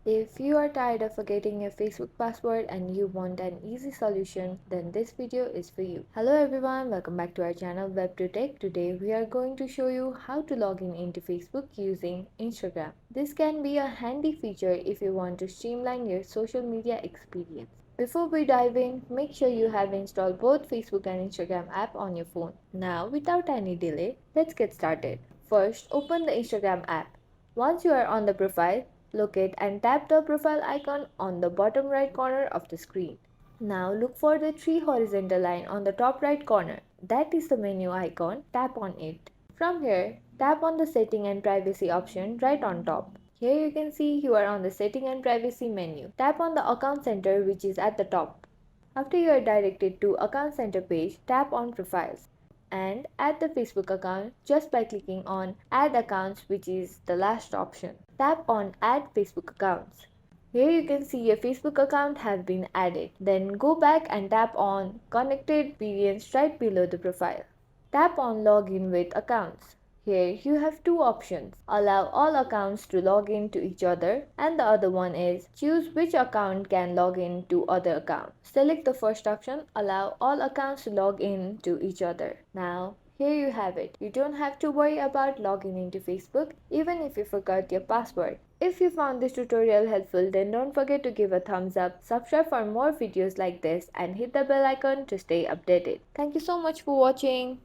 If you are tired of forgetting your Facebook password and you want an easy solution, then this video is for you. Hello everyone, welcome back to our channel WebToTech. Today we are going to show you how to log in into Facebook using Instagram. This can be a handy feature if you want to streamline your social media experience. Before we dive in, make sure you have installed both Facebook and Instagram app on your phone. Now, without any delay, let's get started. First, open the Instagram app. Once you are on the profile, locate and tap the profile icon on the bottom right corner of the screen. Now look for the three horizontal line on the top right corner. That is the menu icon. Tap on it. From here, tap on the setting and privacy option right on top. Here you can see you are on the setting and privacy menu. Tap on the account center which is at the top. After you are directed to account center page, tap on profiles and add the Facebook account just by clicking on add accounts, which is the last option. Tap on add Facebook accounts. Here you can see your Facebook account has been added. Then go back and tap on connected experience right below the profile. Tap on login with accounts. Here you have two options. Allow all accounts to log in to each other, and the other one is choose which account can log in to other account. Select the first option, allow all accounts to log in to each other. Now here you have it. You don't have to worry about logging into Facebook even if you forgot your password. If you found this tutorial helpful, then don't forget to give a thumbs up, subscribe for more videos like this and hit the bell icon to stay updated. Thank you so much for watching.